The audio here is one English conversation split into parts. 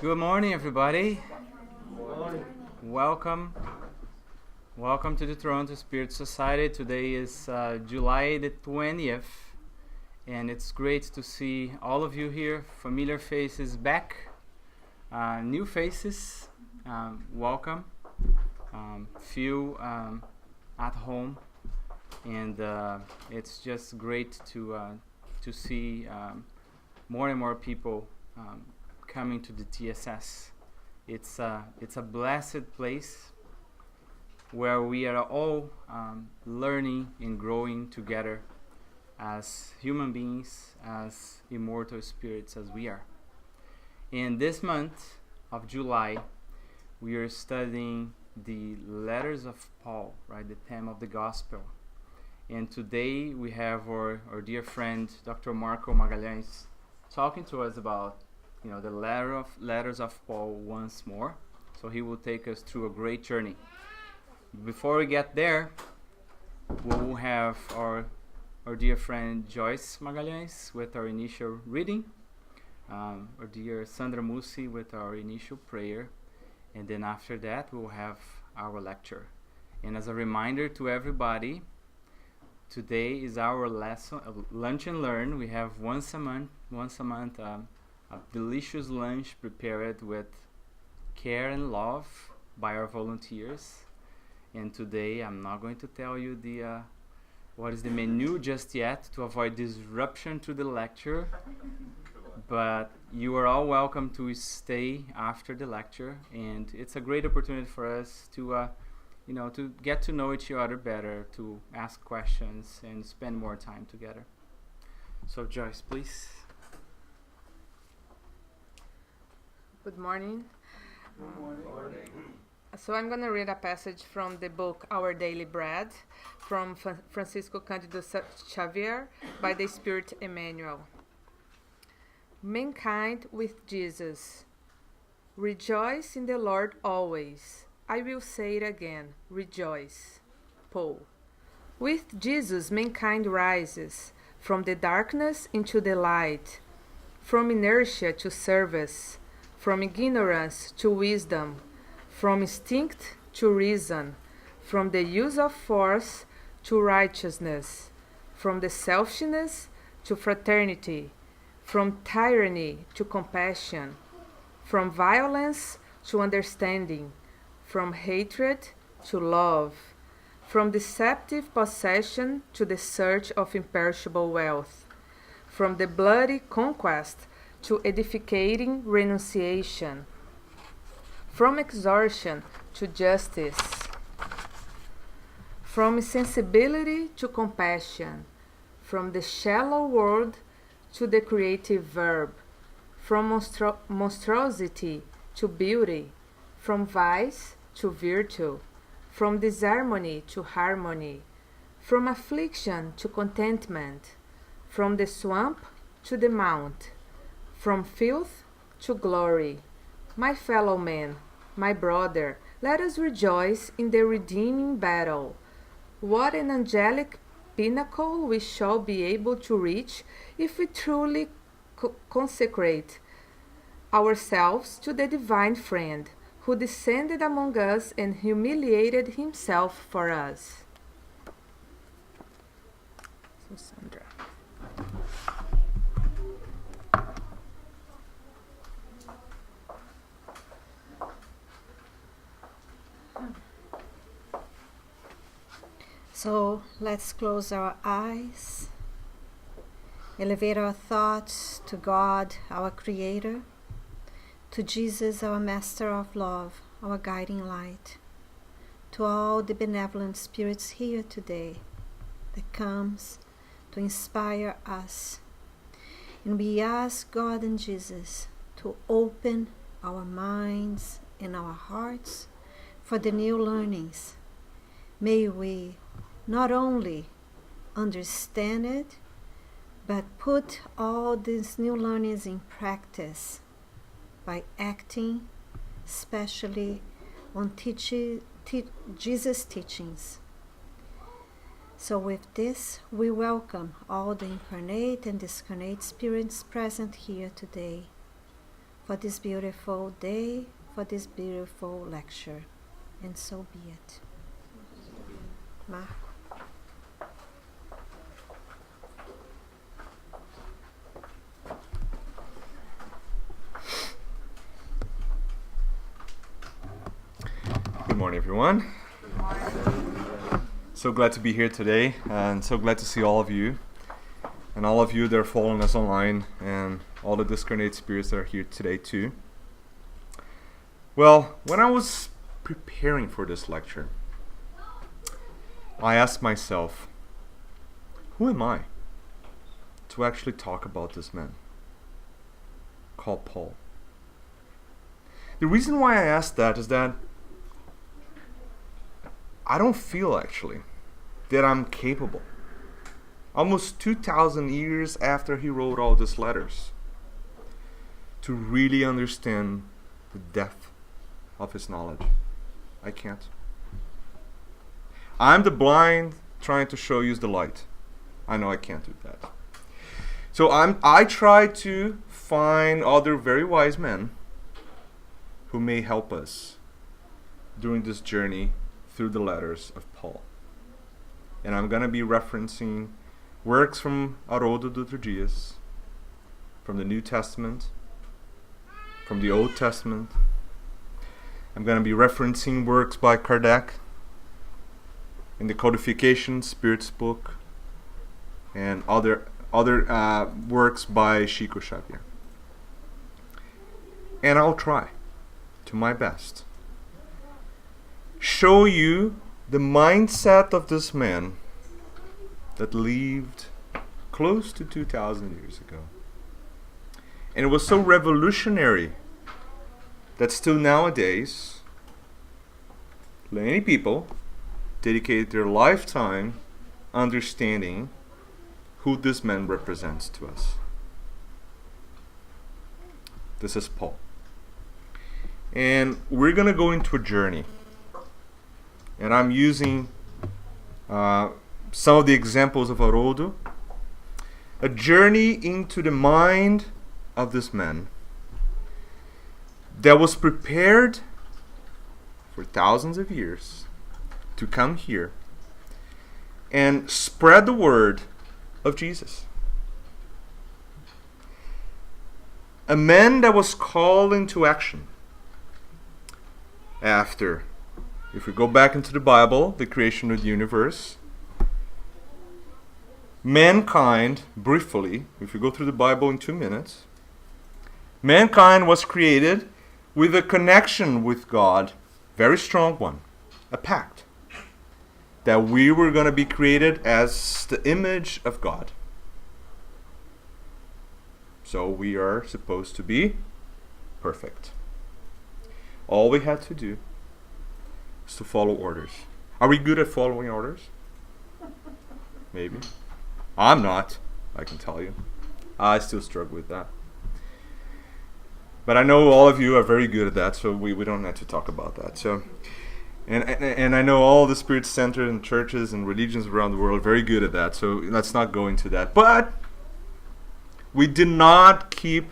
Good morning, everybody. Good morning. Welcome. Welcome to the Toronto Spirit Society. Today is July the 20th, and it's great to see all of you here. Familiar faces back, new faces. Welcome. Few at home, and it's just great to see more and more people coming to the TSS. It's a blessed place where we are all learning and growing together as human beings, as immortal spirits as we are. In this month of July, we are studying the letters of Paul, right? The theme of the gospel. And today we have our dear friend, Dr. Marco Magalhães, talking to us about the letters of Paul once more. So he will take us through a great journey. Before we get there, we will have our dear friend Joyce Magalhães with our initial reading, our dear Sandra Musi with our initial prayer, and then after that we will have our lecture. And as a reminder to everybody, today is our lesson, lunch and learn. We have once a month a delicious lunch prepared with care and love by our volunteers. And today I'm not going to tell you what is the menu just yet to avoid disruption to the lecture, but you are all welcome to stay after the lecture, and it's a great opportunity for us to to get to know each other better, to ask questions and spend more time together. So Joyce, please. Good morning. Good morning. So I'm going to read a passage from the book Our Daily Bread from Francisco Cândido Xavier by the Spirit Emmanuel. Mankind with Jesus. Rejoice in the Lord always. I will say it again. Rejoice. Paul. With Jesus, mankind rises from the darkness into the light, from inertia to service, from ignorance to wisdom, from instinct to reason, from the use of force to righteousness, from the selfishness to fraternity, from tyranny to compassion, from violence to understanding, from hatred to love, from deceptive possession to the search of imperishable wealth, from the bloody conquest to edificating renunciation, from extortion to justice, from insensibility to compassion, from the shallow world to the creative verb, from monstrosity to beauty, from vice to virtue, from disharmony to harmony, from affliction to contentment, from the swamp to the mount, from filth to glory. My fellow man, my brother, let us rejoice in the redeeming battle. What an angelic pinnacle we shall be able to reach if we truly consecrate ourselves to the divine friend who descended among us and humiliated himself for us. So, Sandra. So let's close our eyes, elevate our thoughts to God, our Creator, to Jesus, our Master of Love, our guiding light, to all the benevolent spirits here today that comes to inspire us. And we ask God and Jesus to open our minds and our hearts for the new learnings. May we not only understand it, but put all these new learnings in practice by acting, especially on Jesus' teachings. So with this, we welcome all the incarnate and discarnate spirits present here today. for this beautiful day, for this beautiful lecture. And so be it. Marco. Good morning, everyone. So glad to be here today, and so glad to see all of you, and all of you that are following us online, and all the discarnate spirits that are here today too. Well, when I was preparing for this lecture, I asked myself, who am I to actually talk about this man called Paul? The reason why I asked that is that I don't feel actually that I'm capable, almost 2,000 years after he wrote all these letters, to really understand the depth of his knowledge. I can't. I'm the blind trying to show you the light. I know I can't do that. So I try to find other very wise men who may help us during this journey through the letters of Paul. And I'm going to be referencing works from Haroldo Dutra Dias, from the New Testament, from the Old Testament. I'm going to be referencing works by Kardec in the Codification Spirit's book, and other works by Chico Xavier. And I'll try to my best show you the mindset of this man that lived close to 2,000 years ago. And it was so revolutionary that still nowadays, many people dedicate their lifetime understanding who this man represents to us. This is Paul. And we're going to go into a journey. And I'm using some of the examples of Haroldo. A journey into the mind of this man that was prepared for thousands of years to come here and spread the word of Jesus. A man that was called into action after, if we go back into the Bible, the creation of the universe, mankind, briefly, if we go through the Bible in 2 minutes, mankind was created with a connection with God, very strong one, a pact, that we were going to be created as the image of God. So we are supposed to be perfect. All we had to do to follow orders. Are we good at following orders? Maybe. I'm not, I can tell you. I still struggle with that. But I know all of you are very good at that, so we don't have to talk about that. So, and I know all the Spirit centers and churches and religions around the world are very good at that, so let's not go into that. But we did not keep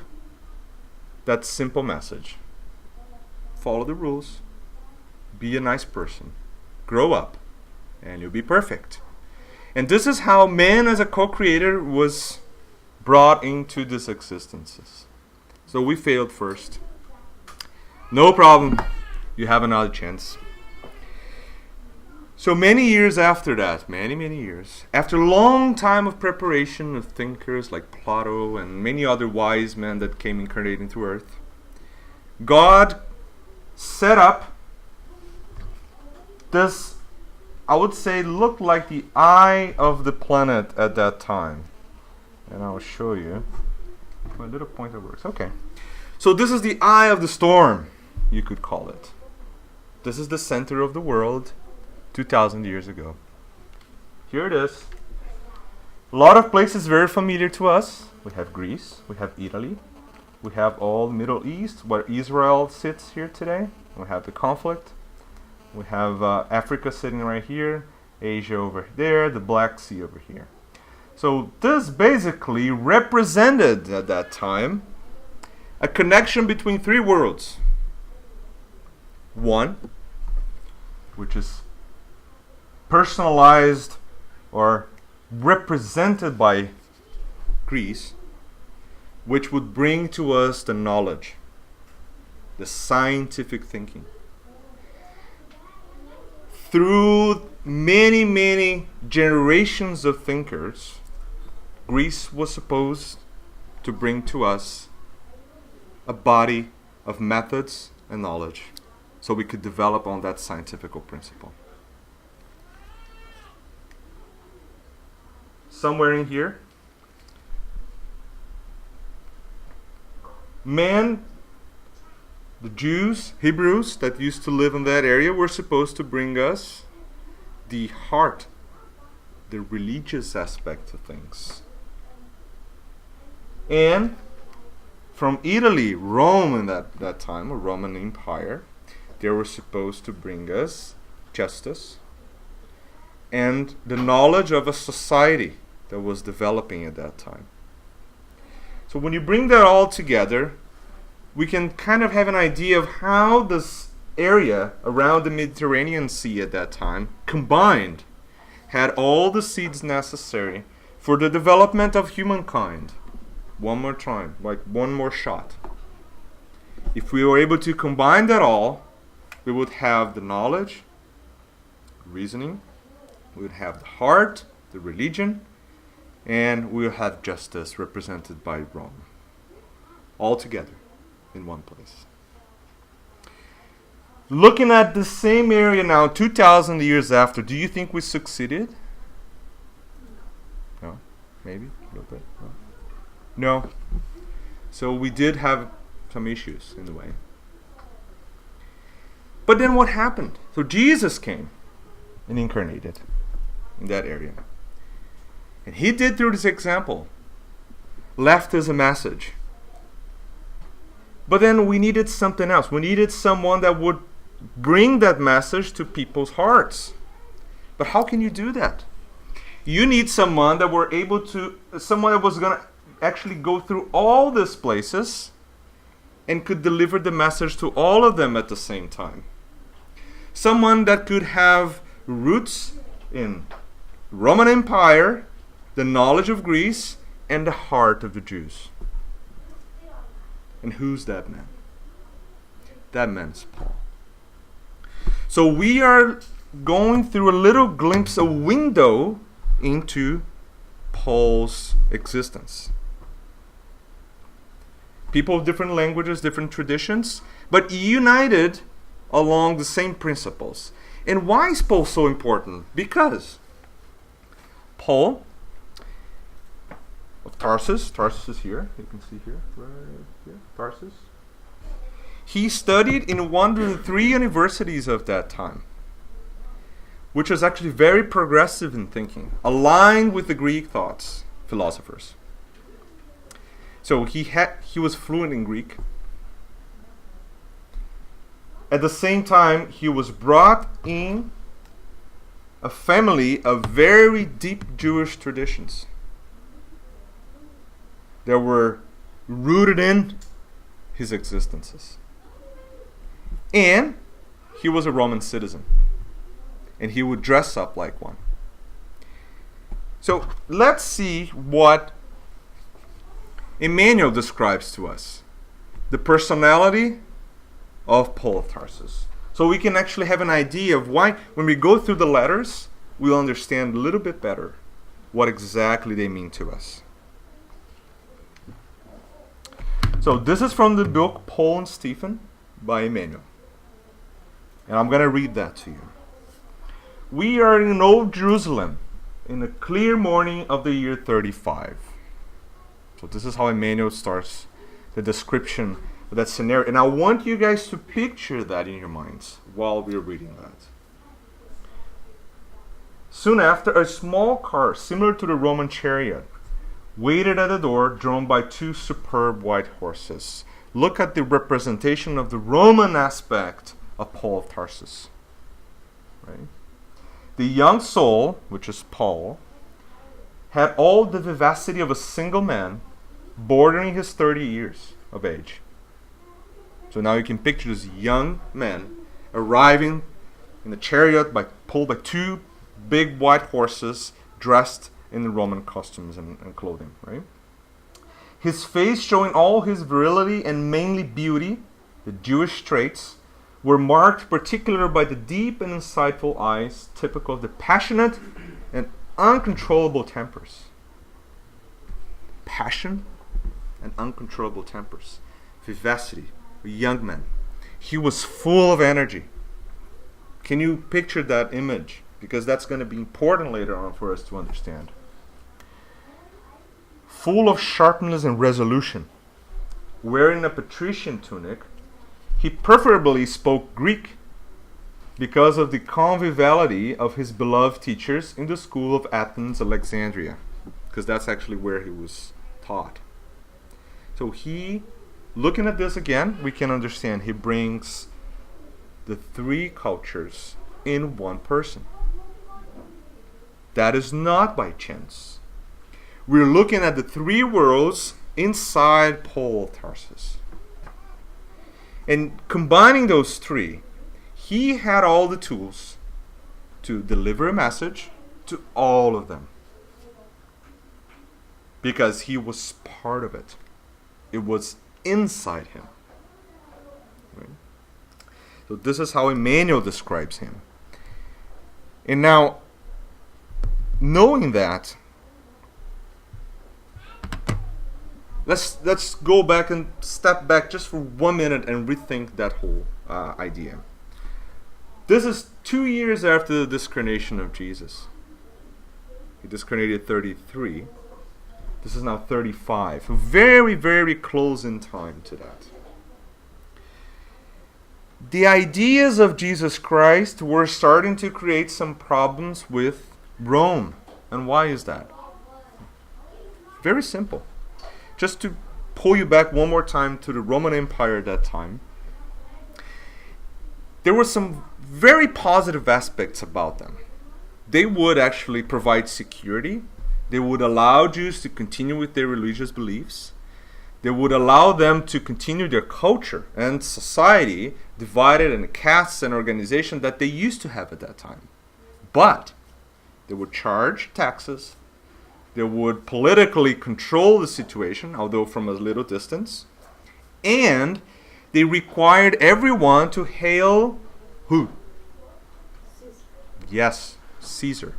that simple message. Follow the rules. Be a nice person. Grow up. And you'll be perfect. And this is how man as a co-creator was brought into this existence. So we failed first. No problem. You have another chance. So many years after that, many years, after a long time of preparation of thinkers like Plato and many other wise men that came incarnated into earth, God set up this, I would say, looked like the eye of the planet at that time. And I'll show you. My little pointer works. Okay. So this is the eye of the storm, you could call it. This is the center of the world 2,000 years ago. Here it is. A lot of places very familiar to us. We have Greece. We have Italy. We have all the Middle East, where Israel sits here today. We have the conflict. We have Africa sitting right here, Asia over there, the Black Sea over here. So this basically represented at that time a connection between three worlds. One, which is personalized or represented by Greece, which would bring to us the knowledge, the scientific thinking. Through many, many generations of thinkers, Greece was supposed to bring to us a body of methods and knowledge so we could develop on that scientific principle. Somewhere in here, man, the Jews, Hebrews that used to live in that area were supposed to bring us the heart, the religious aspect of things. And from Italy, Rome in that time, a Roman Empire, they were supposed to bring us justice and the knowledge of a society that was developing at that time. So when you bring that all together, we can kind of have an idea of how this area around the Mediterranean Sea at that time combined had all the seeds necessary for the development of humankind. One more time, like one more shot. If we were able to combine that all, we would have the knowledge, reasoning, we would have the heart, the religion, and we would have justice represented by Rome. All together in one place. Looking at the same area now, 2,000 years after, do you think we succeeded? No? Maybe? A little bit? No. So we did have some issues in the way. But then what happened? So Jesus came and incarnated in that area. And he did, through this example, left us a message. But then we needed something else. We needed someone that would bring that message to people's hearts. But how can you do that? You need someone that someone that was going to actually go through all these places and could deliver the message to all of them at the same time. Someone that could have roots in Roman Empire, the knowledge of Greece, and the heart of the Jews. And who's that man? That man's Paul. So we are going through a little glimpse, a window into Paul's existence. People of different languages, different traditions, but united along the same principles. And why is Paul so important? Because Paul of Tarsus is here, you can see here, right here, Tarsus. He studied in one of the 3 universities of that time, which was actually very progressive in thinking, aligned with the Greek thoughts, philosophers. So he was fluent in Greek. At the same time, he was brought in a family of very deep Jewish traditions that were rooted in his existences. And he was a Roman citizen. And he would dress up like one. So let's see what Emmanuel describes to us. The personality of Paul of Tarsus. So we can actually have an idea of why, when we go through the letters, we'll understand a little bit better what exactly they mean to us. So this is from the book Paul and Stephen by Emmanuel. And I'm going to read that to you. We are in Old Jerusalem in a clear morning of the year 35. So this is how Emmanuel starts the description of that scenario. And I want you guys to picture that in your minds while we're reading that. Soon after, a small car similar to the Roman chariot waited at the door, drawn by 2 superb white horses. Look at the representation of the Roman aspect of Paul of Tarsus. Right? The young soul, which is Paul, had all the vivacity of a single man, bordering his 30 years of age. So now you can picture this young man arriving in a chariot pulled by two big white horses dressed in the Roman costumes and clothing, right? His face showing all his virility and mainly beauty, the Jewish traits, were marked particularly by the deep and insightful eyes, typical of the passionate and uncontrollable tempers. Passion and uncontrollable tempers. Vivacity. A young man. He was full of energy. Can you picture that image? Because that's going to be important later on for us to understand. Full of sharpness and resolution. Wearing a patrician tunic, he preferably spoke Greek because of the conviviality of his beloved teachers in the school of Athens, Alexandria, because that's actually where he was taught. So looking at this again, we can understand he brings the three cultures in one person. That is not by chance. We're looking at the three worlds inside Paul of Tarsus. And combining those three, he had all the tools to deliver a message to all of them. Because he was part of it. It was inside him. Right? So this is how Emmanuel describes him. And now, knowing that, let's go back and step back just for 1 minute and rethink that whole idea. This is 2 years after the discarnation of Jesus. He discarnated 33. This is now 35. Very, very close in time to that. The ideas of Jesus Christ were starting to create some problems with Rome. And why is that? Very simple. Just to pull you back one more time to the Roman Empire at that time, there were some very positive aspects about them. They would actually provide security. They would allow Jews to continue with their religious beliefs. They would allow them to continue their culture and society divided in castes and organization that they used to have at that time. But they would charge taxes. They would politically control the situation, although from a little distance. And they required everyone to hail who? Caesar. Yes, Caesar.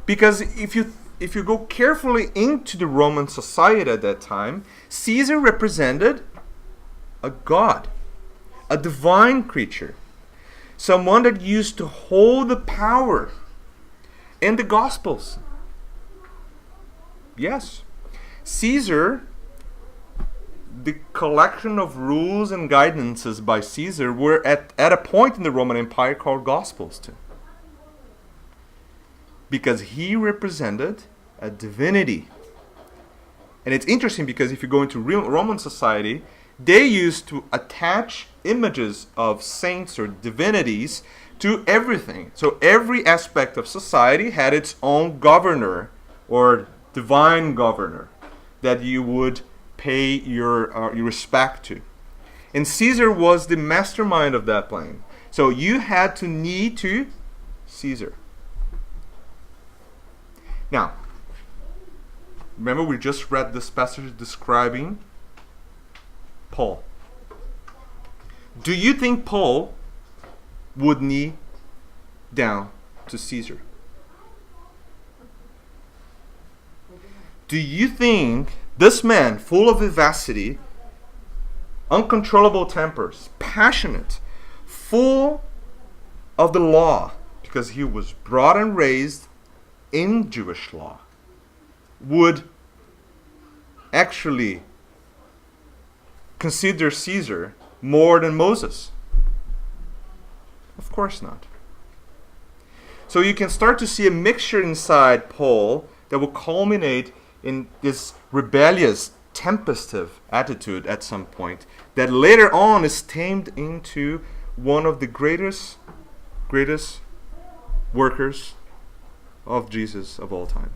Because if you go carefully into the Roman society at that time, Caesar represented a god, a divine creature, someone that used to hold the power in the Gospels. Yes, Caesar, the collection of rules and guidances by Caesar were at a point in the Roman Empire called Gospels too. Because he represented a divinity. And it's interesting because if you go into Roman society, they used to attach images of saints or divinities to everything. So every aspect of society had its own governor or divine governor that you would pay your respect to. And Caesar was the mastermind of that plan. So you had to knee to Caesar. Now, remember we just read this passage describing Paul. Do you think Paul would knee down to Caesar? Do you think this man, full of vivacity, uncontrollable tempers, passionate, full of the law, because he was brought and raised in Jewish law, would actually consider Caesar more than Moses? Of course not. So you can start to see a mixture inside Paul that will culminate in this rebellious, tempestive attitude at some point that later on is tamed into one of the greatest workers of Jesus of all time.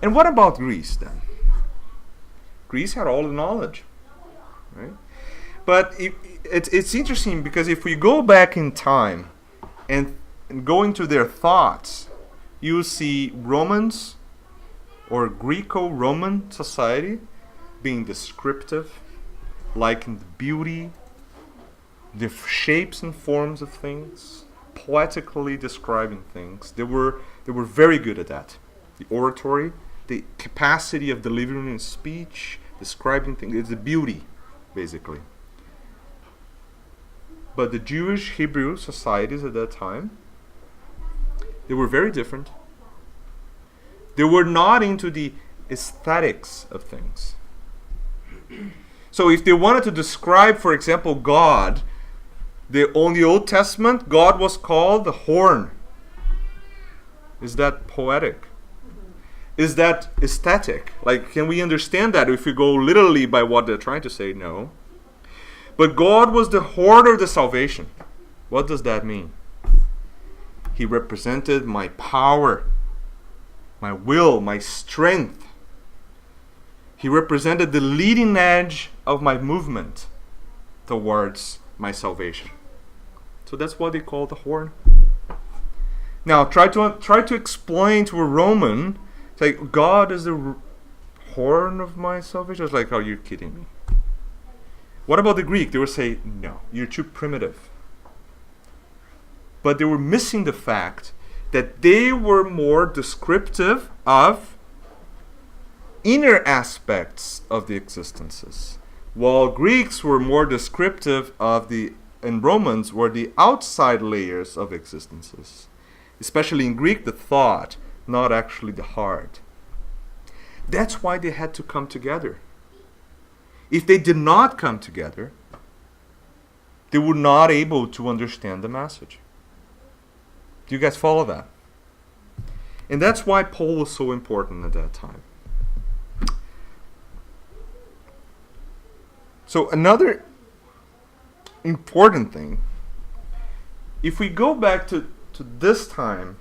And what about Greece then? Greece had all the knowledge, right? But it's interesting because if we go back in time and go into their thoughts, you see Romans or Greco-Roman society being descriptive, liking the beauty, the shapes and forms of things, poetically describing things. They were very good at that. The oratory, the capacity of delivering in speech, describing things, it's the beauty, basically. But the Jewish Hebrew societies at that time, they were very different. They were not into the aesthetics of things. So if they wanted to describe, for example, God, on the Old Testament, God was called the horn. Is that poetic? Is that aesthetic? Like, can we understand that if we go literally by what they're trying to say? No. But God was the horn of the salvation. What does that mean? He represented my power, my will, my strength. He represented the leading edge of my movement towards my salvation. So that's what they call the horn. Now, try to explain to a Roman, like, God is the horn of my salvation. It's like, are you kidding me? What about the Greek? They would say, no, you're too primitive. But they were missing the fact that they were more descriptive of inner aspects of the existences, while Greeks were more descriptive of and Romans were the outside layers of existences. Especially in Greek, the thought, not actually the heart. That's why they had to come together. If they did not come together, they were not able to understand the message. Do you guys follow that? And that's why Paul was so important at that time. So another important thing, if we go back to this time,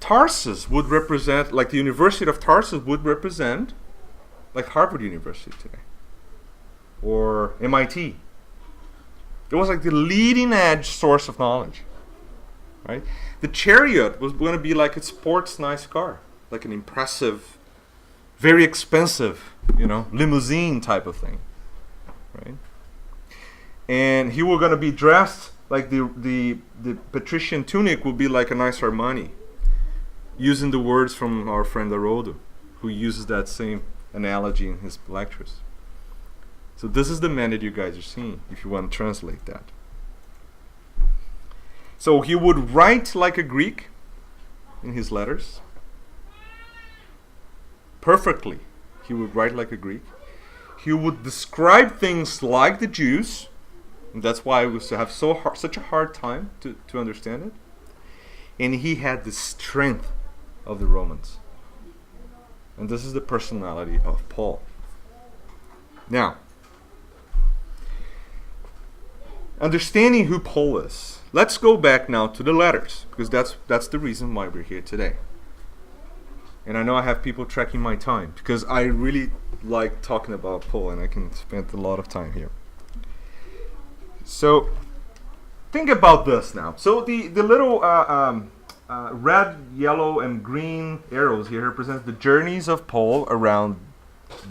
Tarsus would represent, like the University of Tarsus would represent, like Harvard University today, or MIT. It was like the leading edge source of knowledge, right? The Chariot was going to be like a sports nice car, like an impressive, very expensive, limousine type of thing, right? And he was going to be dressed like the patrician tunic would be like a nice Armani, using the words from our friend Haroldo, who uses that same analogy in his lectures. So this is the man that you guys are seeing, if you want to translate that. So he would write like a Greek in his letters. Perfectly, he would write like a Greek. He would describe things like the Jews, and that's why we have such a hard time to understand it. And he had the strength of the Romans. And this is the personality of Paul. Now, understanding who Paul is, let's go back now to the letters, because that's the reason why we're here today. And I know I have people tracking my time, because I really like talking about Paul, and I can spend a lot of time here. So, think about this now. So the little red, yellow, and green arrows here represent the journeys of Paul around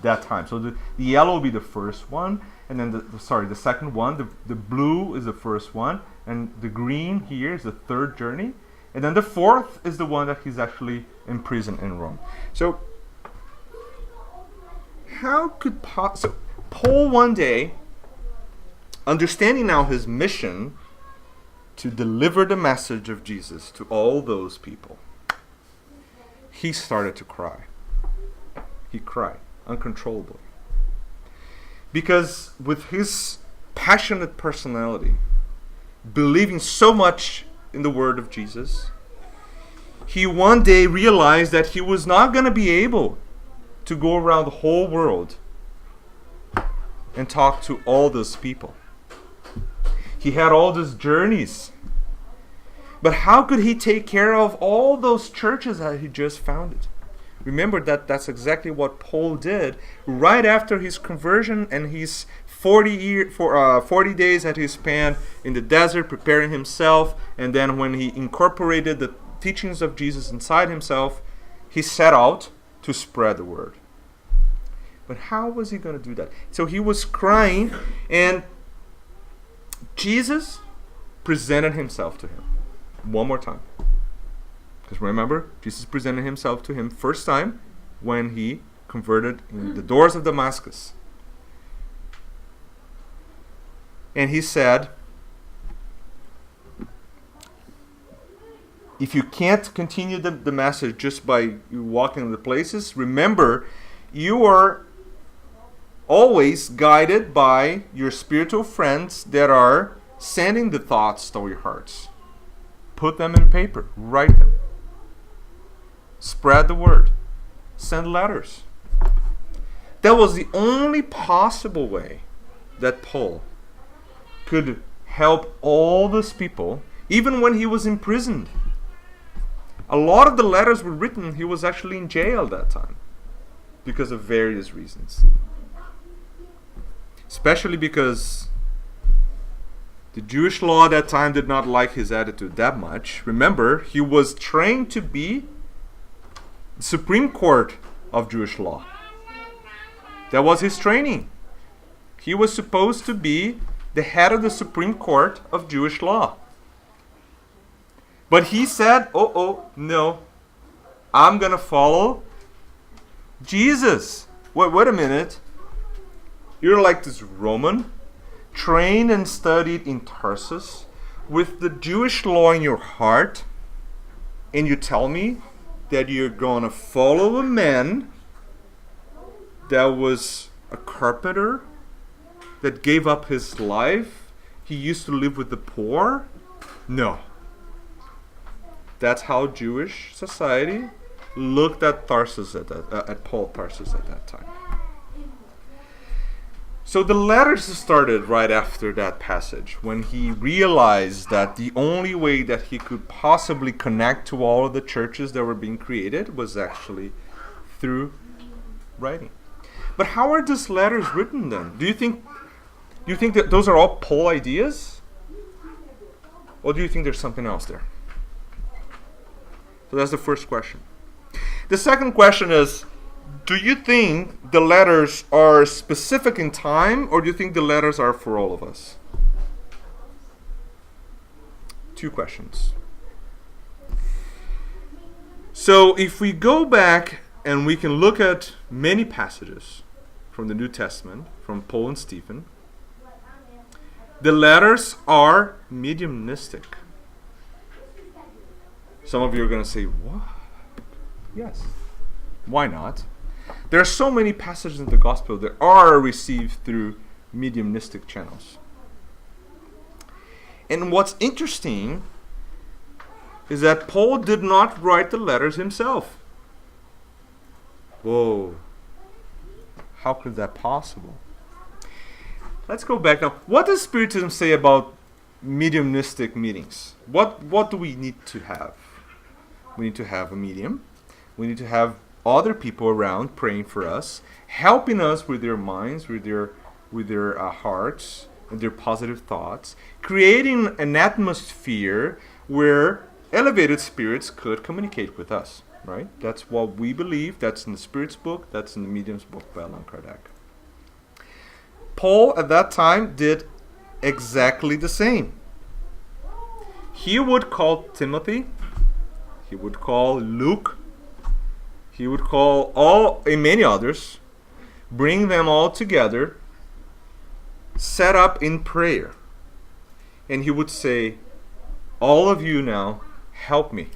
that time. So the yellow will be the first one, and then the second one. The blue is the first one, and the green here is the third journey, and then the fourth is the one that he's actually in prison in Rome. So how could Paul one day, understanding now his mission to deliver the message of Jesus to all those people, he started to cry. He cried uncontrollably. Because with his passionate personality, believing so much in the word of Jesus, he one day realized that he was not going to be able to go around the whole world and talk to all those people. He had all these journeys. But how could he take care of all those churches that he just founded? Remember that that's exactly what Paul did right after his conversion and his 40 days that he spent in the desert preparing himself, and then when he incorporated the teachings of Jesus inside himself, he set out to spread the word. But how was he going to do that? So he was crying, and Jesus presented himself to him one more time. Because remember, Jesus presented himself to him first time when he converted in the doors of Damascus. And he said, if you can't continue the message just by walking in the places, remember, you are always guided by your spiritual friends that are sending the thoughts to your hearts. Put them in paper. Write them. Spread the word. Send letters. That was the only possible way that Paul could help all those people, even when he was imprisoned. A lot of the letters were written, he was actually in jail that time because of various reasons. Especially because the Jewish law at that time did not like his attitude that much. Remember, he was trained to be the Supreme Court of Jewish law. That was his training. He was supposed to be the head of the Supreme Court of Jewish law. But he said, no, I'm going to follow Jesus. Wait a minute. You're like this Roman, trained and studied in Tarsus, with the Jewish law in your heart, and you tell me that you're going to follow a man that was a carpenter, that gave up his life. He used to live with the poor. No. That's how Jewish society looked at Tarsus at Paul Tarsus at that time. So the letters started right after that passage, when he realized that the only way that he could possibly connect to all of the churches that were being created was actually through writing. But how are these letters written then? Do you think that those are all Paul ideas? Or do you think there's something else there? So that's the first question. The second question is, do you think the letters are specific in time, or do you think the letters are for all of us? Two questions. So if we go back and we can look at many passages from the New Testament, from Paul and Stephen, the letters are mediumistic. Some of you are going to say, what? Yes. Why not? There are so many passages in the gospel that are received through mediumistic channels. And what's interesting is that Paul did not write the letters himself. Whoa. How could that possible? Let's go back now. What does Spiritism say about mediumistic meetings? What do we need to have? We need to have a medium. We need to have other people around praying for us, helping us with their minds, with their hearts, and their positive thoughts, creating an atmosphere where elevated spirits could communicate with us. Right? That's what we believe. That's in the Spirit's book. That's in the Medium's book by Allan Kardec. Paul at that time did exactly the same. He would call Timothy. He would call Luke. He would call many others, bring them all together, set up in prayer. And he would say, all of you now, help me,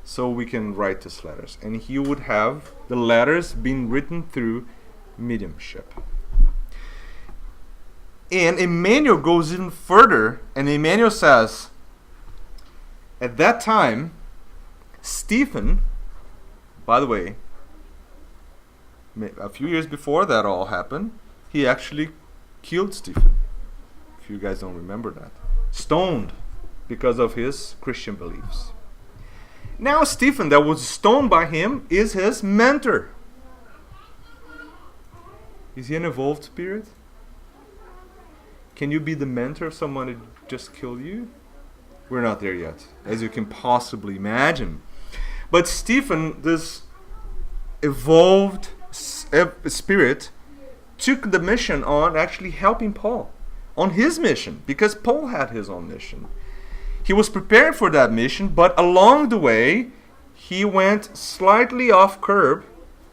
so we can write these letters. And he would have the letters being written through mediumship. And Emmanuel goes even further, and Emmanuel says, at that time, Stephen, by the way, a few years before that all happened, he actually killed Stephen. If you guys don't remember that. Stoned because of his Christian beliefs. Now Stephen, that was stoned by him, is his mentor. Is he an evolved spirit? Can you be the mentor of someone who just killed you? We're not there yet, as you can possibly imagine. But Stephen, this evolved spirit, took the mission on actually helping Paul on his mission, because Paul had his own mission. He was prepared for that mission, but along the way, he went slightly off curb,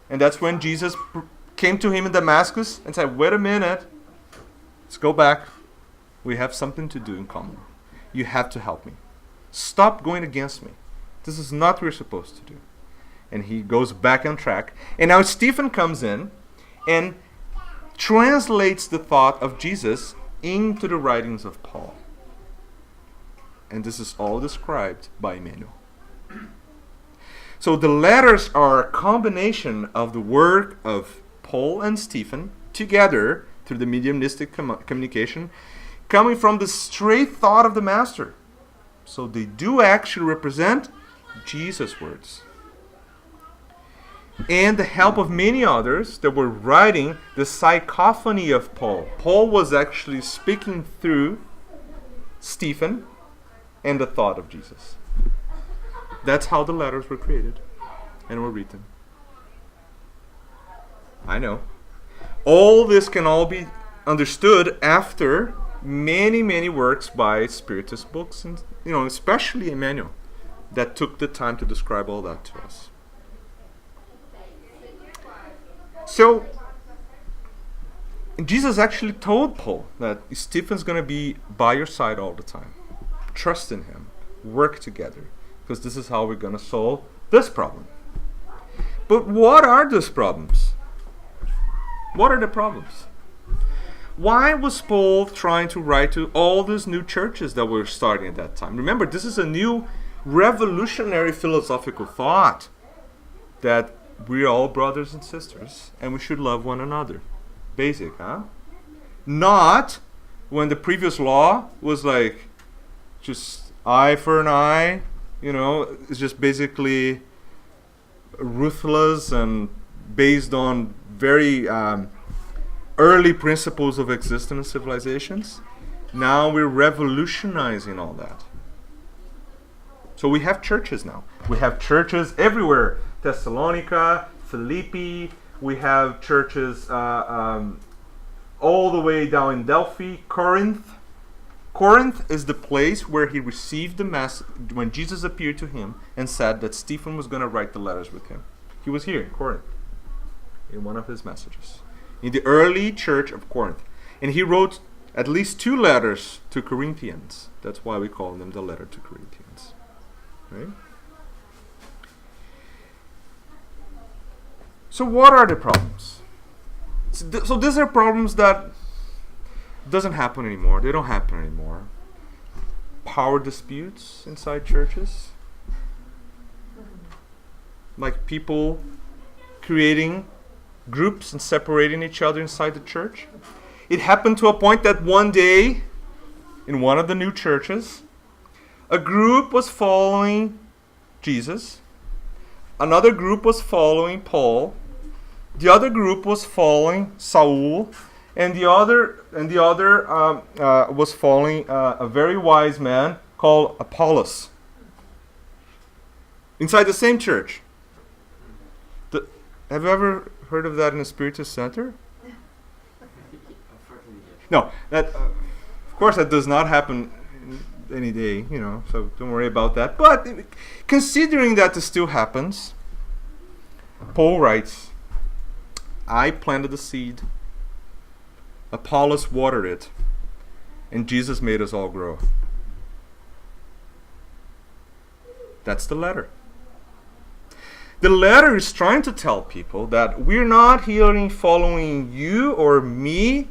and that's when Jesus came to him in Damascus and said, wait a minute, let's go back. We have something to do in common. You have to help me. Stop going against me. This is not what we're supposed to do. And he goes back on track. And now Stephen comes in and translates the thought of Jesus into the writings of Paul. And this is all described by Emmanuel. So the letters are a combination of the work of Paul and Stephen together through the mediumistic communication, coming from the straight thought of the Master. So they do actually represent Jesus' words. And the help of many others that were writing the psychophony of Paul. Paul was actually speaking through Stephen and the thought of Jesus. That's how the letters were created and were written. I know. All this can all be understood after many, many works by Spiritist books, and especially Emmanuel, that took the time to describe all that to us. So, Jesus actually told Paul that Stephen's going to be by your side all the time. Trust in him. Work together. Because this is how we're going to solve this problem. But what are those problems? What are the problems? Why was Paul trying to write to all these new churches that were starting at that time? Remember, this is a new revolutionary philosophical thought that we're all brothers and sisters and we should love one another. Basic, huh? Not when the previous law was like just eye for an eye, it's just basically ruthless and based on very early principles of existence civilizations. Now we're revolutionizing all that. So we have churches now. We have churches everywhere. Thessalonica, Philippi. We have churches all the way down in Delphi, Corinth. Corinth is the place where he received the message when Jesus appeared to him and said that Stephen was going to write the letters with him. He was here in Corinth in one of his messages. In the early church of Corinth. And he wrote at least 2 letters to Corinthians. That's why we call them the letter to Corinthians. Right? So what are the problems? So these are problems that doesn't happen anymore. They don't happen anymore. Power disputes inside churches. Like people creating groups and separating each other inside the church. It happened to a point that one day, in one of the new churches, a group was following Jesus. Another group was following Paul. The other group was following Saul. And the other was following a very wise man called Apollos. Inside the same church. Have you ever heard of that in a Spiritist center? No, that of course that does not happen any day, so don't worry about that. But considering that this still happens, Paul writes, I planted the seed, Apollos watered it, and Jesus made us all grow. That's the letter. The letter is trying to tell people that we're not here following you or me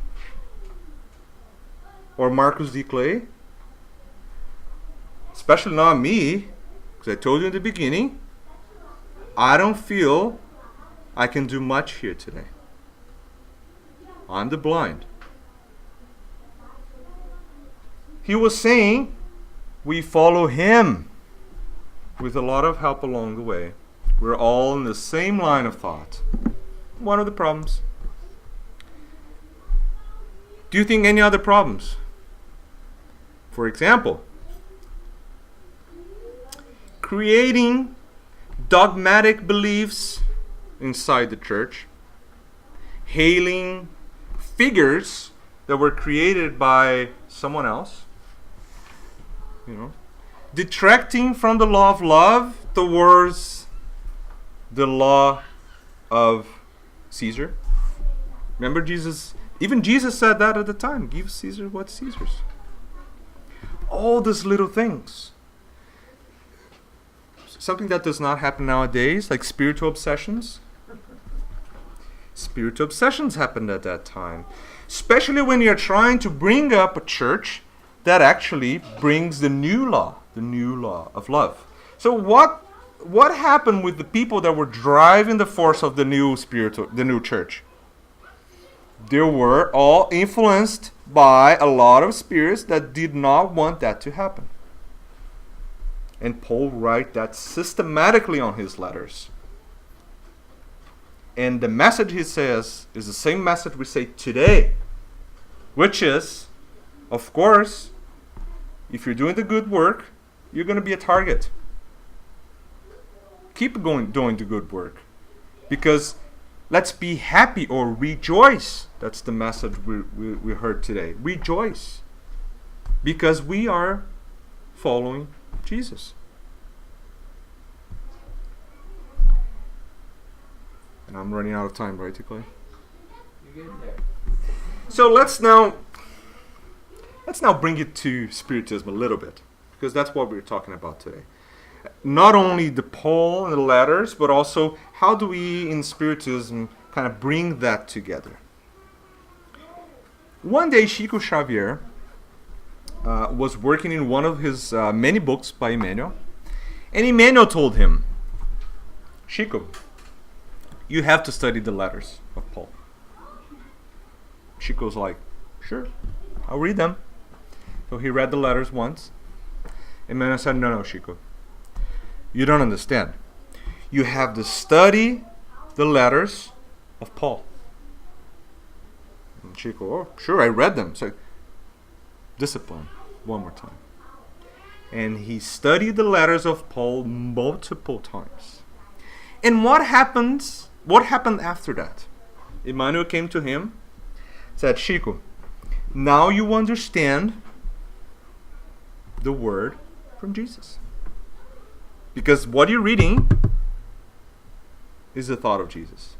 or Marcus D. Clay. Especially not me, because I told you in the beginning, I don't feel I can do much here today. I'm the blind. He was saying we follow him with a lot of help along the way. We're all in the same line of thought. One of the problems. Do you think any other problems? For example, creating dogmatic beliefs inside the church, hailing figures that were created by someone else, detracting from the law of love towards the law of Caesar. Remember Jesus, even Jesus said that at the time, give Caesar what's Caesar's. All these little things. Something that does not happen nowadays, like spiritual obsessions. Spiritual obsessions happened at that time. Especially when you're trying to bring up a church that actually brings the new law of love. So what happened with the people that were driving the force of the new church? They were all influenced by a lot of spirits that did not want that to happen. And Paul writes that systematically on his letters. And the message he says is the same message we say today, which is, of course, if you're doing the good work, you're going to be a target. Keep doing the good work. Because let's be happy or rejoice. That's the message we heard today. Rejoice. Because we are following Jesus. And I'm running out of time, right, Clay? You're getting there. So let's now bring it to Spiritism a little bit, because that's what we're talking about today. Not only the Paul and the letters, but also how do we in Spiritism kind of bring that together. One day Chico Xavier was working in one of his many books by Emmanuel, and Emmanuel told him, Chico, you have to study the letters of Paul. Chico's like, sure, I'll read them. So he read the letters once. Emmanuel said, no, Chico, you don't understand. You have to study the letters of Paul. And Chico, oh, sure, I read them. So, discipline, one more time. And he studied the letters of Paul multiple times. And what happened after that? Emmanuel came to him, said, Chico, now you understand the word from Jesus. Because what you're reading is the thought of Jesus.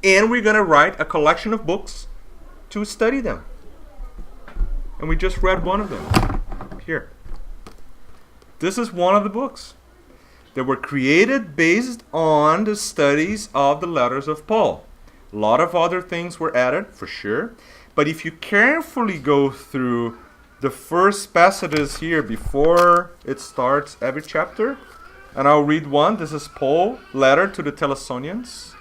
And we're going to write a collection of books to study them. And we just read one of them here. This is one of the books that were created based on the studies of the letters of Paul. A lot of other things were added, for sure. But if you carefully go through the first passages here before it starts every chapter, and I'll read one. This is Paul's letter to the Thessalonians.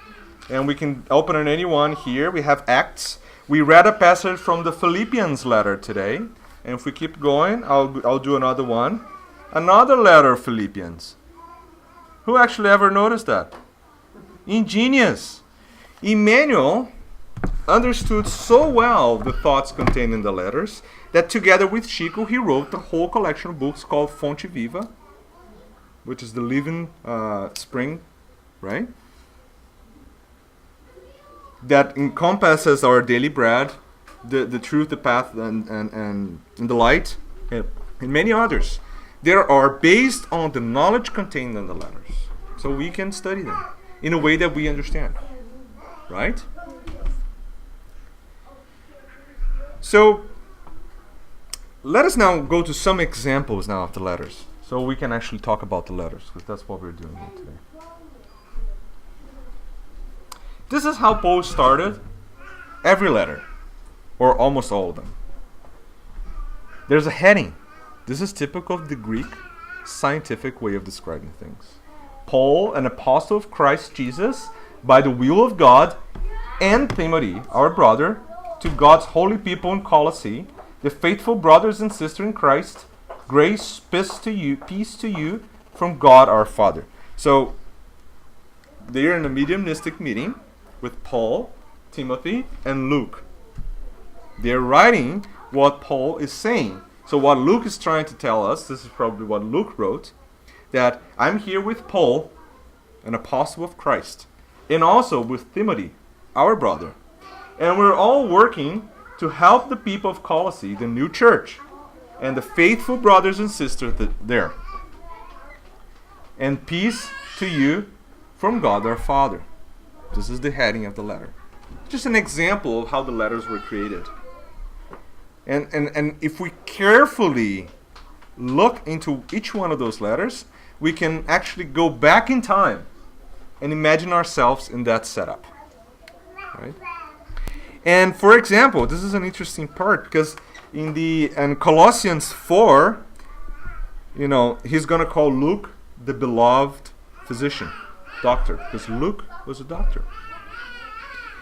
And we can open on any one here. We have Acts. We read a passage from the Philippians letter today. And if we keep going, I'll do another one. Another letter of Philippians. Who actually ever noticed that? Ingenious. Emmanuel understood so well the thoughts contained in the letters that together with Chico he wrote the whole collection of books called Fonte Viva, which is the living spring, right? That encompasses our daily bread, the truth, the path, and the light, and many others. They are based on the knowledge contained in the letters. So we can study them in a way that we understand. Right? So let us now go to some examples now of the letters. So we can actually talk about the letters, because that's what we're doing here today. This is how Paul started every letter, or almost all of them. There's a heading. This is typical of the Greek scientific way of describing things. Paul, an apostle of Christ Jesus, by the will of God, and Timothy, our brother, to God's holy people in Colossae, the faithful brothers and sisters in Christ, Grace, peace to you from God our Father. So, they're in a mediumistic meeting with Paul, Timothy, and Luke. They're writing what Paul is saying. So what Luke is trying to tell us, this is probably what Luke wrote, that I'm here with Paul, an apostle of Christ, and also with Timothy, our brother. And we're all working to help the people of Colossae, the new church, and the faithful brothers and sisters there. And peace to you from God our Father. This is the heading of the letter. Just an example of how the letters were created. And if we carefully look into each one of those letters, we can actually go back in time and imagine ourselves in that setup. Right? And for example, this is an interesting part because in Colossians 4, he's going to call Luke the beloved physician, doctor, because Luke was a doctor.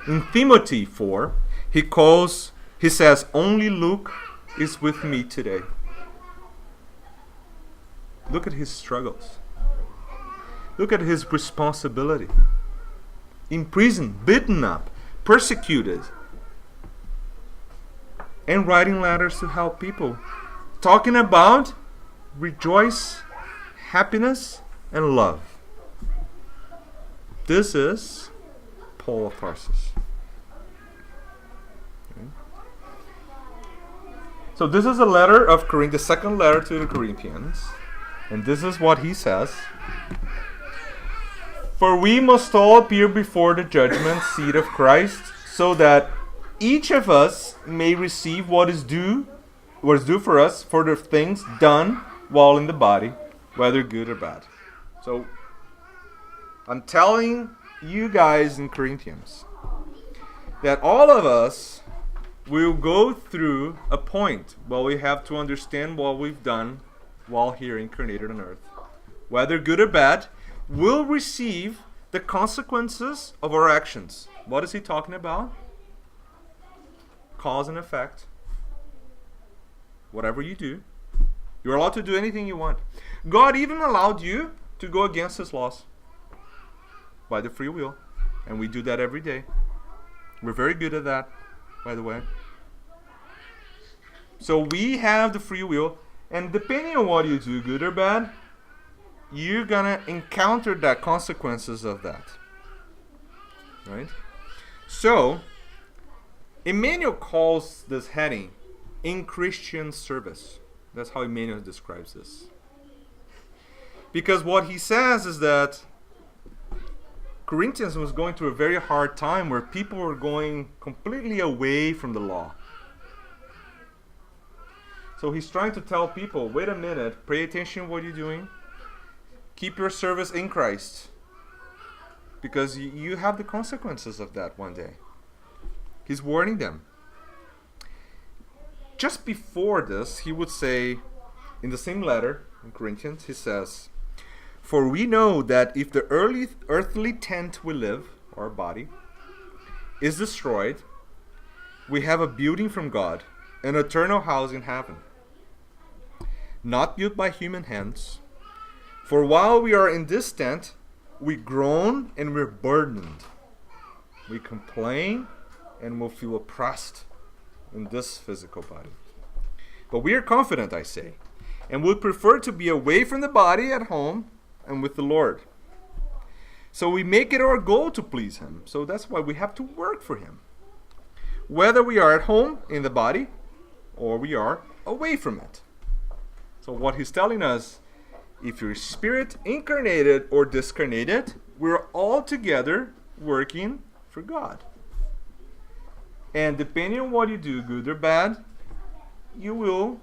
In Timothy 4, he says, only Luke is with me today. Look at his struggles. Look at his responsibility. In prison, beaten up, persecuted, and writing letters to help people. Talking about rejoice, happiness, and love. This is Paul of Tarsus. Okay. So this is a letter of the second letter to the Corinthians. And this is what he says. For we must all appear before the judgment seat of Christ, so that each of us may receive what is due for us for the things done while in the body, whether good or bad. So I'm telling you guys in Corinthians that all of us will go through a point where we have to understand what we've done while here incarnated on earth. Whether good or bad, will receive the consequences of our actions. What is he talking about? Cause and effect. Whatever you do, you're allowed to do anything you want. God even allowed you to go against his laws by the free will. And we do that every day. We're very good at that, by the way. So we have the free will, and depending on what you do, good or bad, you're gonna encounter the consequences of that. Right? So, Emmanuel calls this heading in Christian service. That's how Emmanuel describes this. Because what he says is that Corinthians was going through a very hard time where people were going completely away from the law. So he's trying to tell people, wait a minute, pay attention to what you're doing. Keep your service in Christ. Because you have the consequences of that one day. He's warning them. Just before this, he would say, in the same letter, in Corinthians, he says, for we know that if the earthly tent we live, our body, is destroyed, we have a building from God, an eternal house in heaven, not built by human hands. For while we are in this tent, we groan and we're burdened. We complain and will feel oppressed in this physical body. But we are confident, I say, and would prefer to be away from the body at home and with the Lord. So we make it our goal to please him. So that's why we have to work for him. Whether we are at home in the body or we are away from it. So what he's telling us, if you're spirit incarnated or discarnated, we're all together working for God. And depending on what you do, good or bad, you will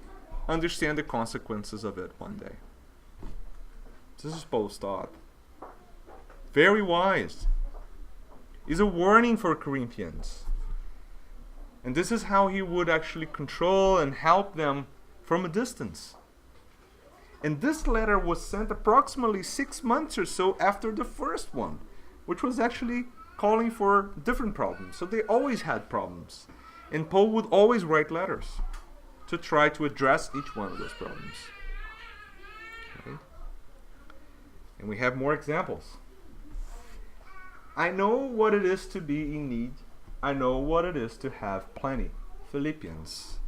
understand the consequences of it one day. This is Paul's thought. Very wise. Is a warning for Corinthians. And this is how he would actually control and help them from a distance. And this letter was sent approximately 6 months or so after the first one, which was actually calling for different problems. So they always had problems. And Paul would always write letters to try to address each one of those problems. And we have more examples. I know what it is to be in need. I know what it is to have plenty. Philippians.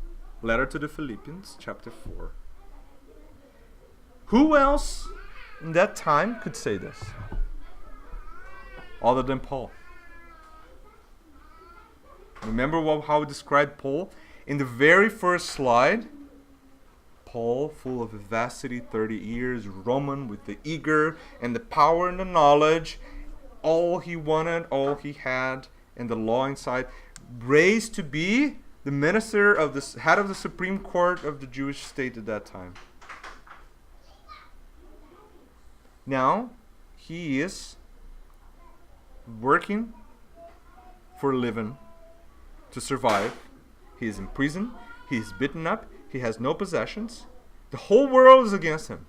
Letter to the Philippians, chapter 4. Who else in that time could say this? Other than Paul. Remember how we described Paul? In the very first slide, Paul, full of vivacity, 30 years, Roman with the eager and the power and the knowledge, all he wanted, all he had, and the law inside, raised to be the minister of the head of the Supreme Court of the Jewish state at that time. Now, he is working for a living to survive. He is in prison. He is beaten up. He has no possessions. The whole world is against him.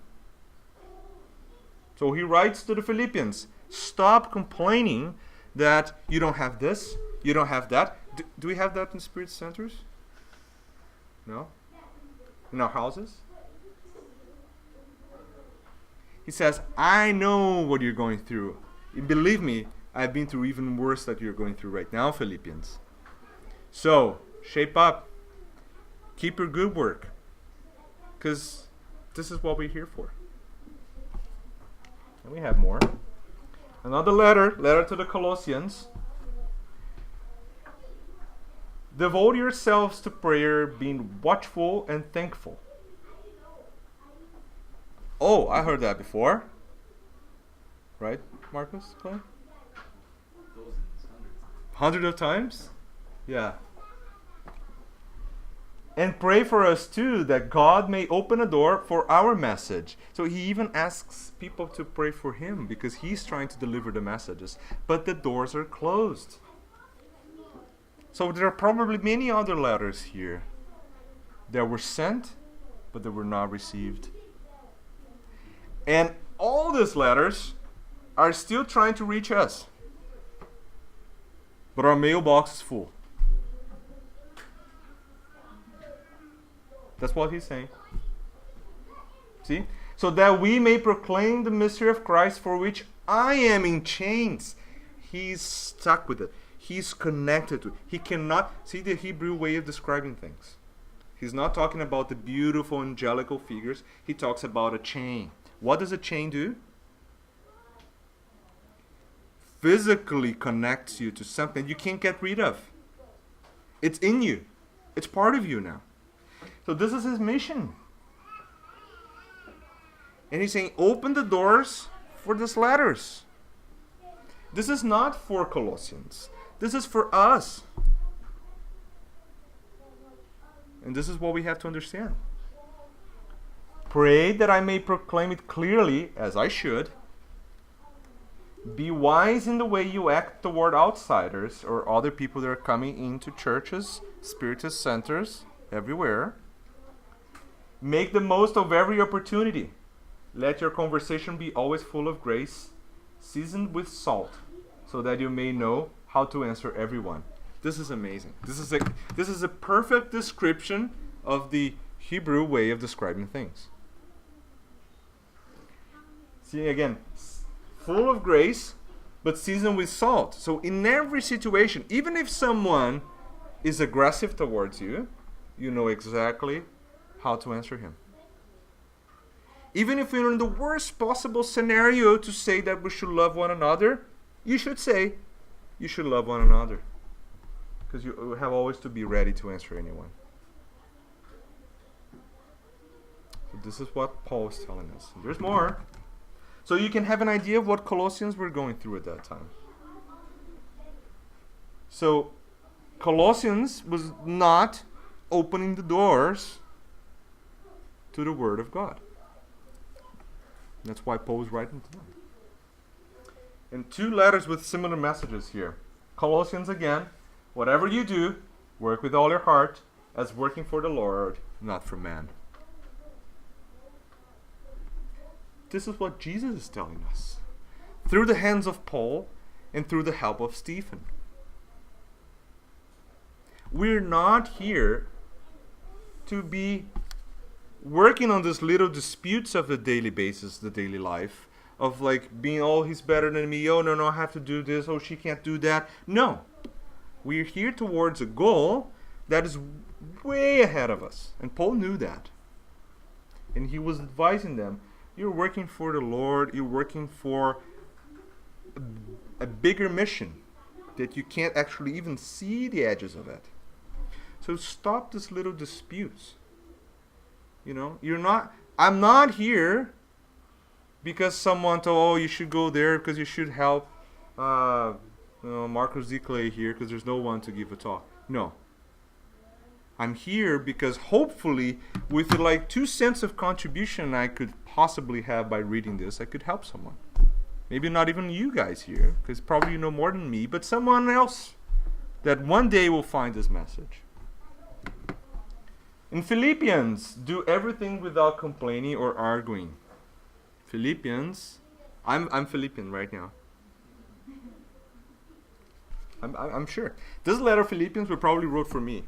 So he writes to the Philippians, stop complaining that you don't have this, you don't have that. Do we have that in Spirit centers? No? In our houses? He says, I know what you're going through. Believe me, I've been through even worse that you're going through right now, Philippians. So, shape up. Keep your good work. Because this is what we're here for. And we have more. Another letter to the Colossians. Devote yourselves to prayer, being watchful and thankful. Oh, I heard that before. Right, Marcus? Clay? Hundreds of times? Yeah. And pray for us too, that God may open a door for our message. So he even asks people to pray for him because he's trying to deliver the messages. But the doors are closed. So there are probably many other letters here that were sent, but that were not received. And all these letters are still trying to reach us. But our mailbox is full. That's what he's saying. See? So that we may proclaim the mystery of Christ, for which I am in chains. He's stuck with it. He's connected to it. He cannot see the Hebrew way of describing things. He's not talking about the beautiful angelical figures. He talks about a chain. What does a chain do? Physically connects you to something you can't get rid of. It's in you. It's part of you now. So this is his mission. And he's saying, open the doors for these letters. This is not for Colossians. This is for us. And this is what we have to understand. Pray that I may proclaim it clearly, as I should. Be wise in the way you act toward outsiders or other people that are coming into churches, Spiritist centers, everywhere. Make the most of every opportunity. Let your conversation be always full of grace, seasoned with salt, so that you may know how to answer everyone. This is amazing. This is a perfect description of the Hebrew way of describing things. See again, full of grace, but seasoned with salt. So in every situation, even if someone is aggressive towards you, you know exactly how to answer him. Even if you're in the worst possible scenario to say that we should love one another, you should say you should love one another. Because you have always to be ready to answer anyone. So this is what Paul is telling us. And there's more. So you can have an idea of what Colossians were going through at that time. So Colossians was not opening the doors to the Word of God. That's why Paul was writing to them. And two letters with similar messages here. Colossians again, whatever you do, work with all your heart, as working for the Lord, not for man. This is what Jesus is telling us. Through the hands of Paul and through the help of Stephen. We're not here to be working on these little disputes of the daily basis, the daily life, of like being, oh, he's better than me. Oh, no, I have to do this. Oh, she can't do that. No. We're here towards a goal that is way ahead of us. And Paul knew that. And he was advising them, you're working for the Lord. You're working for a bigger mission that you can't actually even see the edges of it. So stop this little disputes. You know, I'm not here because someone told, oh, you should go there because you should help Marcos D. Clay here because there's no one to give a talk. No. I'm here because hopefully with the like 2 cents of contribution I could possibly have by reading this, I could help someone. Maybe not even you guys here, because probably you know more than me, but someone else that one day will find this message. In Philippians, do everything without complaining or arguing. Philippians, I'm Philippian right now. I'm sure. This letter of Philippians were probably wrote for me.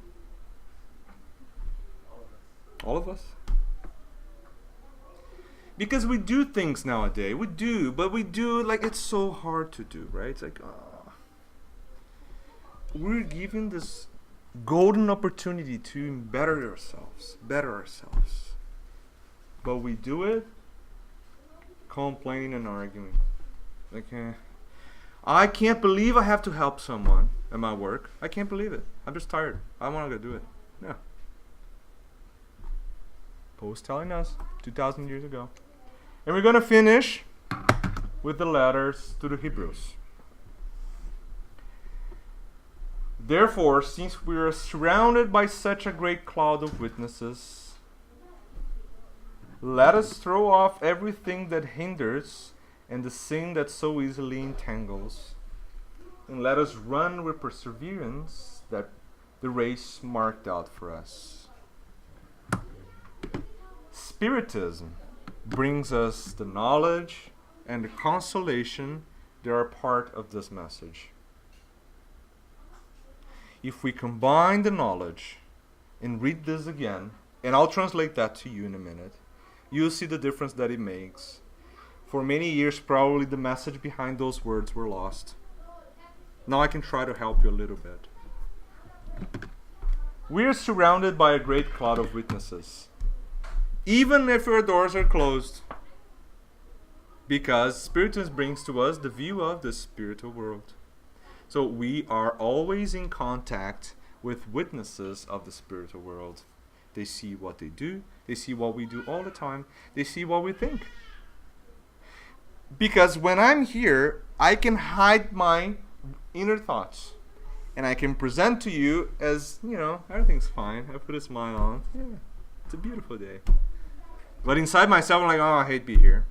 All of us. Because we do things nowadays. We do, but we do like it's so hard to do, right? It's like, we're given this golden opportunity to better ourselves. But we do it complaining and arguing. Like, I can't believe I have to help someone at my work. I can't believe it. I'm just tired. I want to go do it. No. Paul was telling us 2,000 years ago. And we're going to finish with the letters to the Hebrews. Therefore, since we are surrounded by such a great cloud of witnesses, let us throw off everything that hinders and the sin that so easily entangles, and let us run with perseverance that the race marked out for us. Spiritism brings us the knowledge and the consolation that are part of this message. If we combine the knowledge and read this again, and I'll translate that to you in a minute, you'll see the difference that it makes. For many years, probably the message behind those words were lost. Now I can try to help you a little bit. We are surrounded by a great cloud of witnesses, even if our doors are closed, because Spiritism brings to us the view of the spiritual world. So we are always in contact with witnesses of the spiritual world. They see what they do. They see what we do all the time. They see what we think. Because when I'm here, I can hide my inner thoughts. And I can present to you as, everything's fine. I put a smile on. Yeah, it's a beautiful day. But inside myself, I'm like, I hate to be here.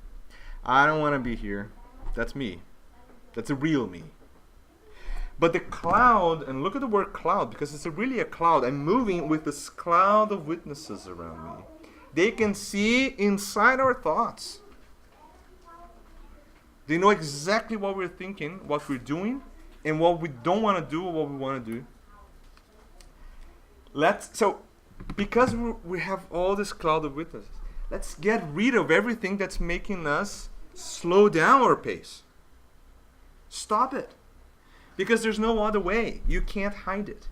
I don't want to be here. That's me. That's a real me. But the cloud, and look at the word cloud, because it's really a cloud. I'm moving with this cloud of witnesses around me. They can see inside our thoughts. They know exactly what we're thinking, what we're doing, and what we don't want to do or what we want to do. Because we have all this cloud of witnesses, let's get rid of everything that's making us slow down our pace. Stop it. Because there's no other way. You can't hide it.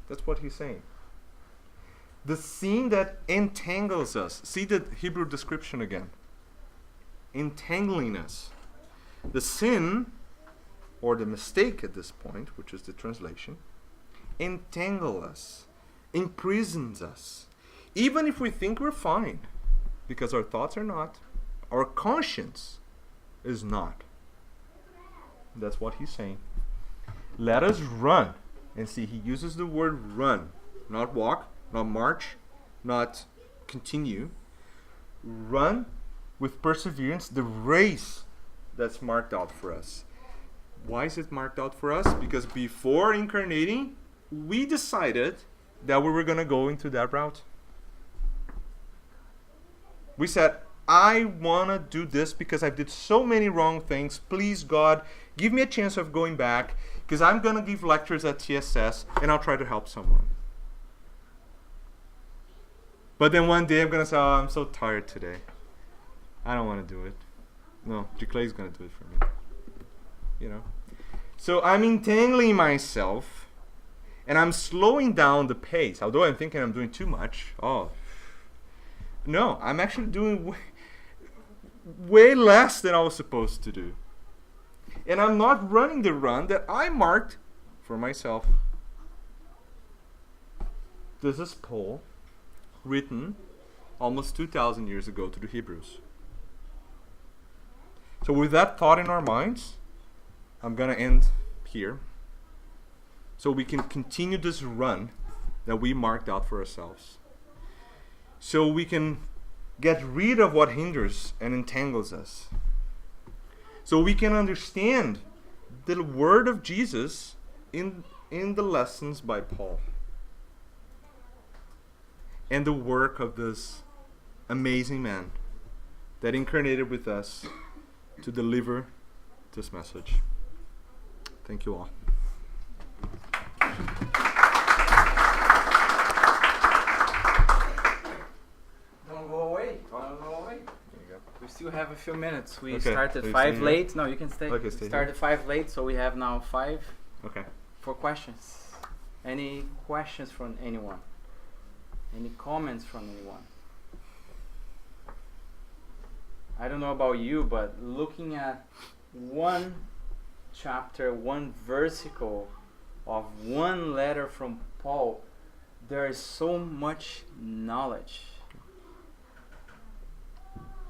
That's what he's saying. The sin that entangles us. See the Hebrew description again. Entangling us. The sin, or the mistake at this point, which is the translation, entangle us, imprisons us. Even if we think we're fine, because our thoughts are not, our conscience is not. That's what he's saying. Let us run. And see, he uses the word run. Not walk, not march, not continue. Run with perseverance the race that's marked out for us. Why is it marked out for us? Because before incarnating, we decided that we were going to go into that route. We said, I want to do this because I did so many wrong things. Please, God, give me a chance of going back, because I'm going to give lectures at TSS and I'll try to help someone. But then one day I'm going to say, I'm so tired today. I don't want to do it. No, Jaclay's gonna do it for me. You know. So I'm entangling myself, and I'm slowing down the pace. Although I'm thinking I'm doing too much. Oh, no, I'm actually doing way less than I was supposed to do. And I'm not running the run that I marked for myself. This is Paul, written almost 2,000 years ago to the Hebrews. So with that thought in our minds, I'm going to end here so we can continue this run that we marked out for ourselves. So we can get rid of what hinders and entangles us. So we can understand the word of Jesus in the lessons by Paul. And the work of this amazing man that incarnated with us to deliver this message. Thank you all. Don't go away. Don't go away. There you go. We still have a few minutes. We Okay. started So you 5 stay here? late. No, you can stay. Okay, We stay started 5 late, so we have now 5 Okay. for questions. Any questions from anyone? Any comments from anyone? I don't know about you, but looking at one chapter, one versicle of one letter from Paul, there is so much knowledge.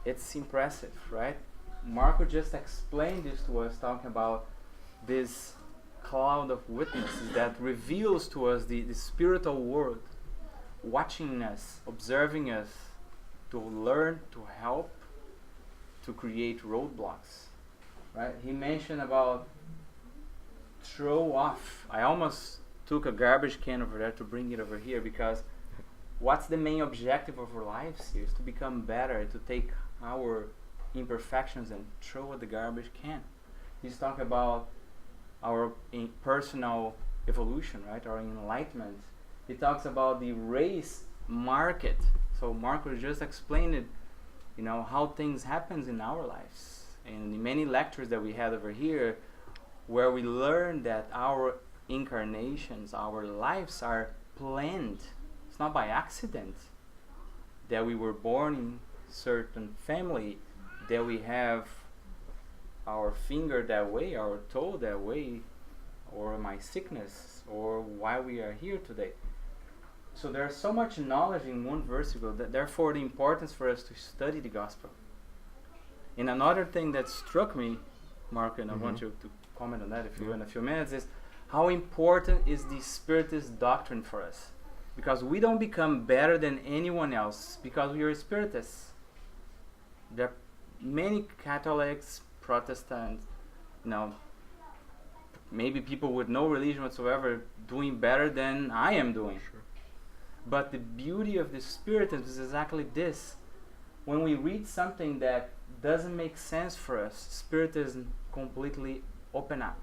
It's impressive, right? Marco just explained this to us, talking about this cloud of witnesses that reveals to us the spiritual world, watching us, observing us, to learn, to help, to create roadblocks, right? He mentioned about throw off. I almost took a garbage can over there to bring it over here, because what's the main objective of our lives here is to become better, to take our imperfections and throw at the garbage can. He's talking about our personal evolution, right? Our enlightenment. He talks about the race market. So Marco just explained it, you know, how things happens in our lives. And in many lectures that we had over here, where we learned that our incarnations, our lives are planned. It's not by accident that we were born in certain family, that we have our finger that way, our toe that way, or my sickness, or why we are here today. So there's so much knowledge in one versicle, that therefore the importance for us to study the gospel. And another thing that struck me, Mark, and I want you to comment on that if you in a few minutes, is how important is the Spiritist doctrine for us. Because we don't become better than anyone else because we are Spiritists. There are many Catholics, Protestants, you know, maybe people with no religion whatsoever doing better than I am doing. Sure. But the beauty of the Spiritism is exactly this. When we read something that doesn't make sense for us, Spiritism completely open up.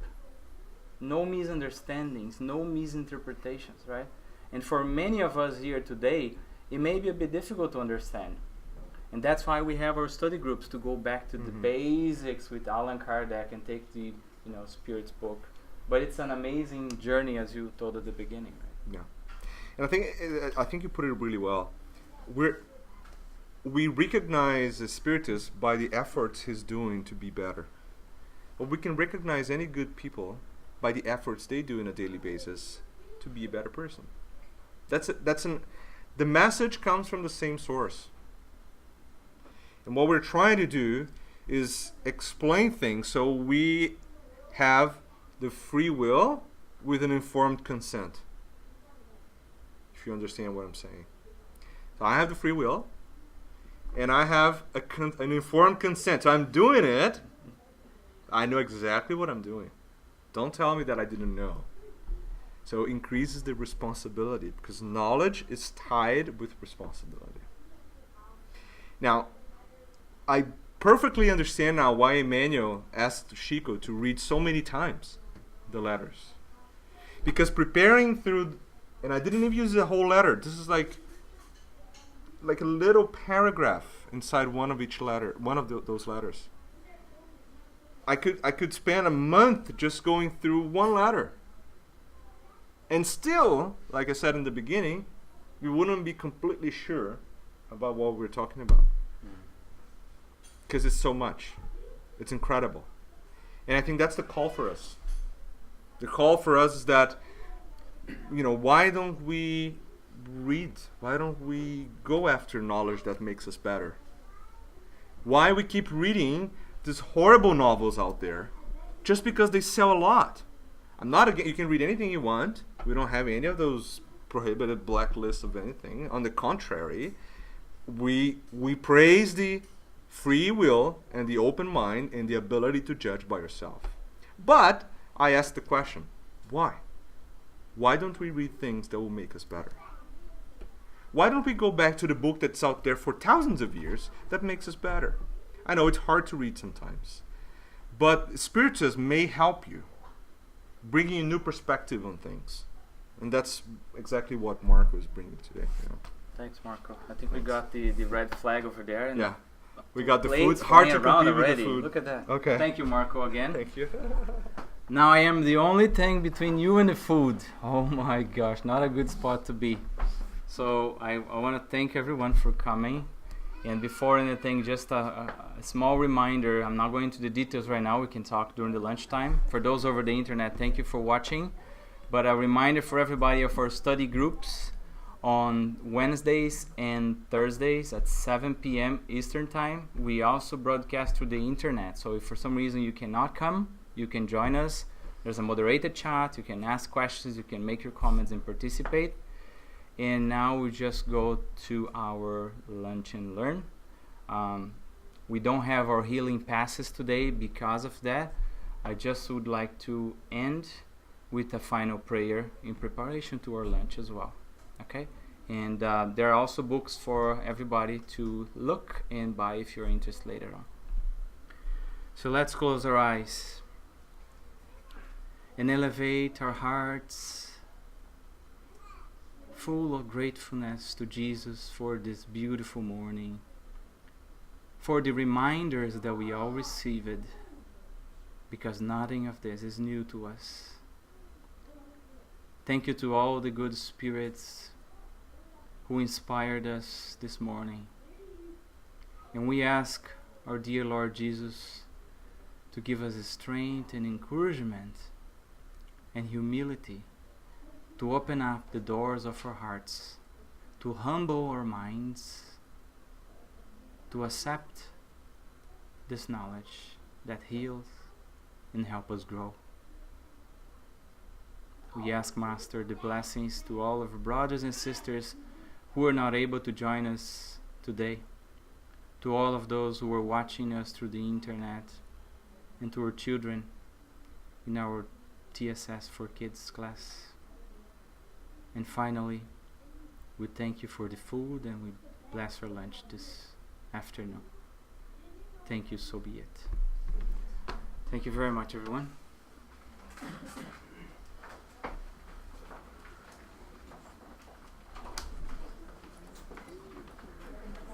No misunderstandings, no misinterpretations, right? And for many of us here today, it may be a bit difficult to understand. And that's why we have our study groups, to go back to the basics with Allan Kardec and take the, you know, Spirit's book. But it's an amazing journey, as you told at the beginning, right? Yeah. And I think you put it really well. We recognize a Spiritist by the efforts he's doing to be better. But we can recognize any good people by the efforts they do on a daily basis to be a better person. The message comes from the same source. And what we're trying to do is explain things so we have the free will with an informed consent. If you understand what I'm saying. So I have the free will, and I have an informed consent. So I'm doing it. I know exactly what I'm doing. Don't tell me that I didn't know. So it increases the responsibility, because knowledge is tied with responsibility. Now, I perfectly understand now why Emmanuel asked Chico to read so many times the letters. Because preparing through, and I didn't even use the whole letter. This is like a little paragraph inside one of each letter, one of those letters. I could spend a month just going through one letter. And still, like I said in the beginning, we wouldn't be completely sure about what we're talking about. Because it's so much. It's incredible. And I think that's the call for us. The call for us is that, why don't we read? Why don't we go after knowledge that makes us better? Why we keep reading these horrible novels out there just because they sell a lot? I'm not against, you can read anything you want. We don't have any of those prohibited blacklists of anything. On the contrary, we praise the free will and the open mind and the ability to judge by yourself. But I ask the question, why? Why don't we read things that will make us better? Why don't we go back to the book that's out there for thousands of years that makes us better? I know it's hard to read sometimes, but Spiritism may help you, bringing a new perspective on things. And that's exactly what Marco is bringing today. Thanks, Marco. I think we got the red flag over there. And yeah. We got the food. plates Hard to flying around compete with already. the food. Look at that. Okay. Thank you, Marco, again. Thank you. Now I am the only thing between you and the food. Oh my gosh, not a good spot to be. So I want to thank everyone for coming. And before anything, just a small reminder. I'm not going into the details right now. We can talk during the lunchtime. For those over the internet, thank you for watching. But a reminder for everybody of our study groups on Wednesdays and Thursdays at 7 p.m. Eastern Time. We also broadcast through the internet. So if for some reason you cannot come, you can join us. There's a moderated chat. You can ask questions. You can make your comments and participate. And now we just go to our lunch and learn. We don't have our healing passes today because of that. I just would like to end with a final prayer in preparation to our lunch as well. Okay? And there are also books for everybody to look and buy if you're interested later on. So let's close our eyes and elevate our hearts full of gratefulness to Jesus for this beautiful morning, for the reminders that we all received, because nothing of this is new to us. Thank you to all the good spirits who inspired us this morning. And we ask our dear Lord Jesus to give us strength and encouragement and humility to open up the doors of our hearts, to humble our minds, to accept this knowledge that heals and helps us grow. We ask, Master, the blessings to all of our brothers and sisters who are not able to join us today, to all of those who are watching us through the internet, and to our children in our TSS for Kids class. And finally, we thank you for the food and we bless our lunch this afternoon. Thank you, so be it. Thank you very much, everyone.